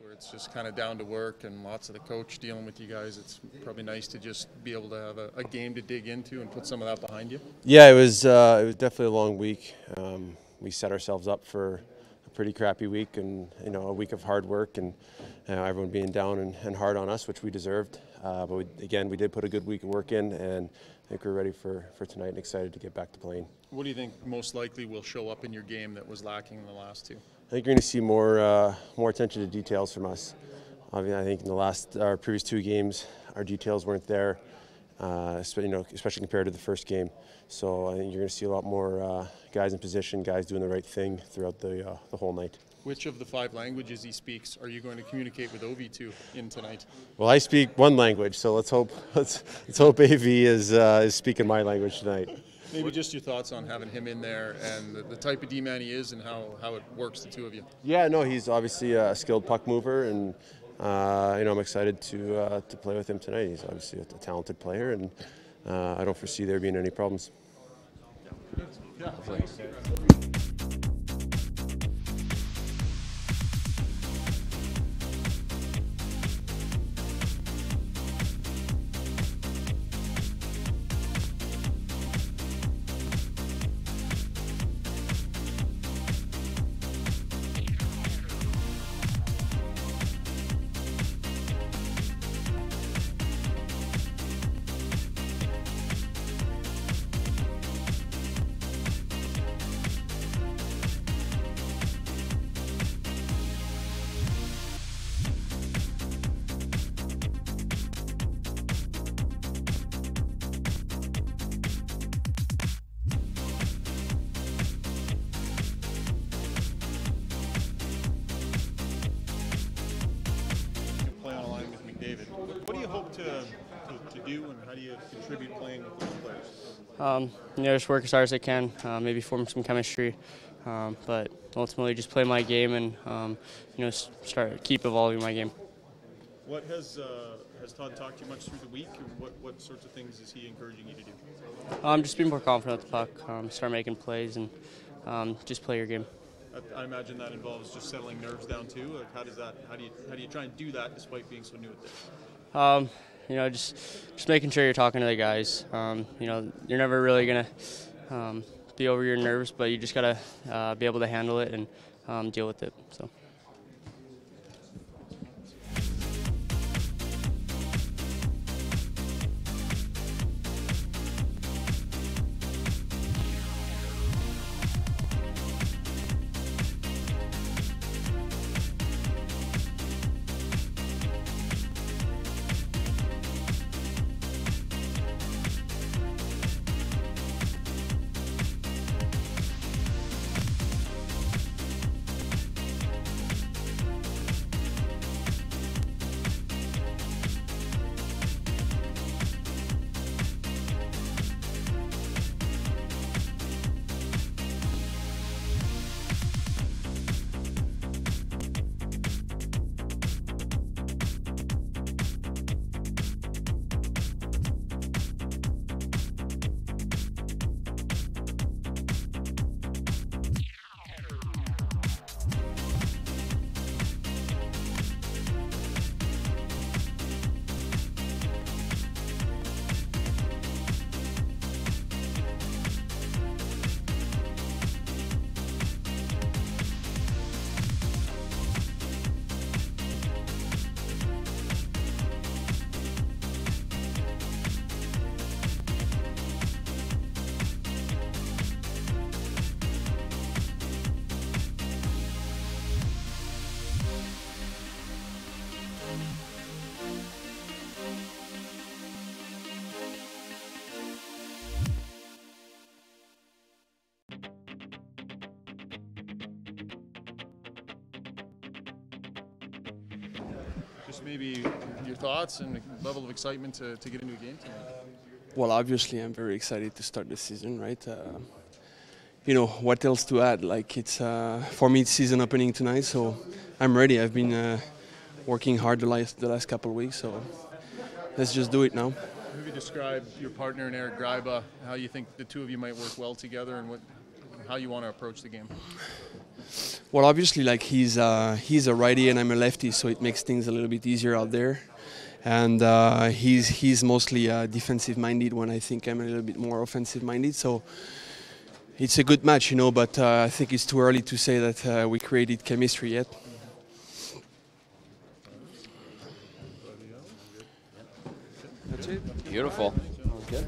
where it's just kind of down to work and lots of the coach dealing with you guys. It's probably nice to just be able to have a game to dig into and put some of that behind you. Yeah, it was definitely a long week. We set ourselves up for a pretty crappy week, and a week of hard work, and everyone being down and hard on us, which we deserved. But we did put a good week of work in, and I think we're ready for tonight and excited to get back to playing. What do you think most likely will show up in your game that was lacking in the last two? I think you're going to see more attention to details from us. I think in our previous two games, our details weren't there, especially compared to the first game. So I think you're going to see a lot more guys in position, guys doing the right thing throughout the whole night. Which of the 5 languages he speaks are you going to communicate with Ovi to in tonight? Well, I speak one language, so let's hope AV is speaking my language tonight. Maybe just your thoughts on having him in there and the type of D-man he is and how it works, the two of you. Yeah, no, he's obviously a skilled puck mover, and I'm excited to play with him tonight. He's obviously a talented player, and I don't foresee there being any problems. Yeah. David, what do you hope to do, and how do you contribute playing with those players? Just work as hard as I can, maybe form some chemistry, but ultimately just play my game and keep evolving my game. What has Todd talked to you much through the week, and what sorts of things is he encouraging you to do? Just be more confident with the puck, start making plays, and just play your game. I imagine that involves just settling nerves down too. Like how do you try and do that despite being so new at this? Just making sure you're talking to the guys. You're never really gonna be over your nerves, but you just gotta be able to handle it and deal with it. So. Just maybe your thoughts and the level of excitement to get into a game tonight. Well, obviously, I'm very excited to start the season, right? What else to add? Like, it's for me, it's season opening tonight, so I'm ready. I've been working hard the last couple of weeks, so let's just do it now. Maybe describe your partner in Eric Greiba, how you think the two of you might work well together, and how you want to approach the game. Well, obviously, like he's a righty and I'm a lefty, so it makes things a little bit easier out there. And he's mostly defensive minded when I think I'm a little bit more offensive minded. So it's a good match, you know. But I think it's too early to say that we created chemistry yet. That's it. Beautiful. Good.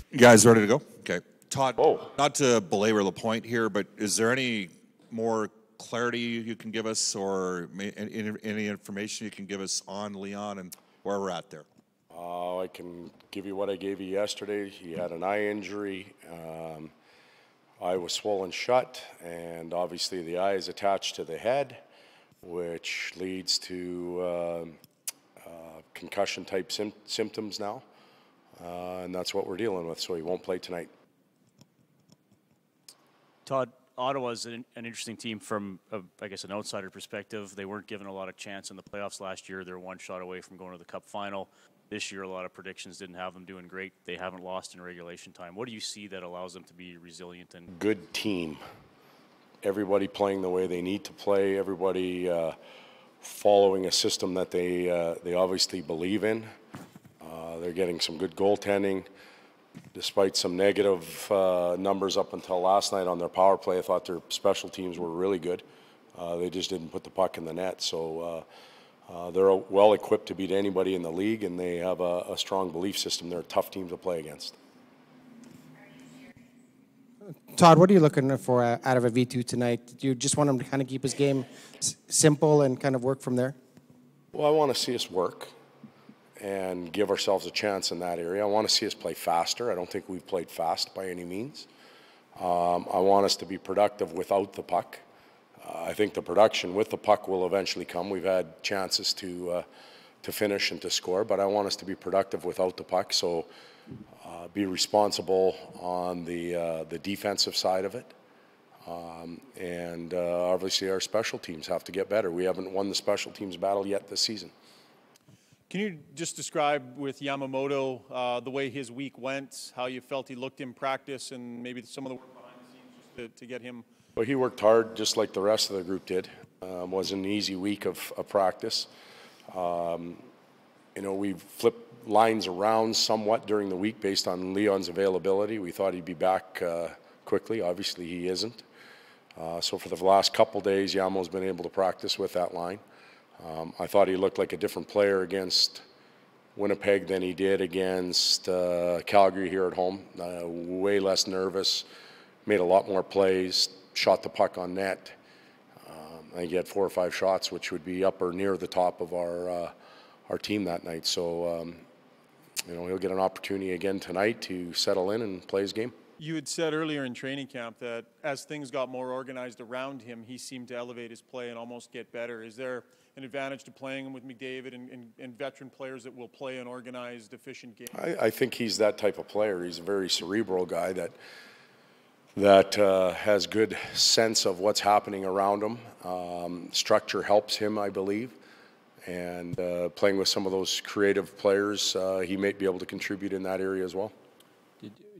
You guys ready to go? Okay. Todd, not to belabor the point here, but is there any more clarity you can give us or any information you can give us on Leon and where we're at there? I can give you what I gave you yesterday. He had an eye injury. Eye was swollen shut, and obviously the eye is attached to the head, which leads to concussion-type symptoms now. And that's what we're dealing with, so he won't play tonight. Todd, Ottawa's an interesting team from, I guess, an outsider perspective. They weren't given a lot of chance in the playoffs last year. They're one shot away from going to the Cup final. This year, a lot of predictions didn't have them doing great. They haven't lost in regulation time. What do you see that allows them to be resilient? And good team. Everybody playing the way they need to play. Everybody following a system that they obviously believe in. They're getting some good goaltending. Despite some negative numbers up until last night on their power play, I thought their special teams were really good. They just didn't put the puck in the net. So they're well equipped to beat anybody in the league, and they have a strong belief system. They're a tough team to play against. Todd, what are you looking for out of a V2 tonight? Do you just want him to kind of keep his game simple and kind of work from there? Well, I want to see us work and give ourselves a chance in that area. I want to see us play faster. I don't think we've played fast by any means. I want us to be productive without the puck. I think the production with the puck will eventually come. We've had chances to finish and to score, but I want us to be productive without the puck. So be responsible on the defensive side of it. And obviously our special teams have to get better. We haven't won the special teams battle yet this season. Can you just describe with Yamamoto the way his week went, how you felt he looked in practice, and maybe some of the work behind the scenes just to get him? Well, he worked hard just like the rest of the group did. Was an easy week of practice. You know, we flipped lines around somewhat during the week based on Leon's availability. We thought he'd be back quickly. Obviously, he isn't. So for the last couple days, Yamo's been able to practice with that line. I thought he looked like a different player against Winnipeg than he did against Calgary here at home. Way less nervous, made a lot more plays, shot the puck on net. I think he had 4 or 5 shots, which would be up or near the top of our team that night. So, you know, he'll get an opportunity again tonight to settle in and play his game. You had said earlier in training camp that as things got more organized around him, he seemed to elevate his play and almost get better. Is there an advantage to playing him with McDavid and veteran players that will play an organized, efficient game? I think he's that type of player. He's a very cerebral guy that has good sense of what's happening around him. Structure helps him, I believe. And playing with some of those creative players, he may be able to contribute in that area as well.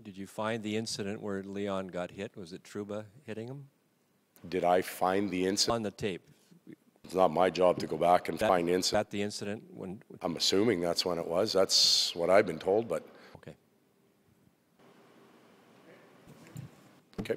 Did you find the incident where Leon got hit? Was it Trouba hitting him? Did I find the incident? On the tape. It's not my job to go back and find incident. Is that the incident when? I'm assuming that's when it was. That's what I've been told, but. Okay. Okay.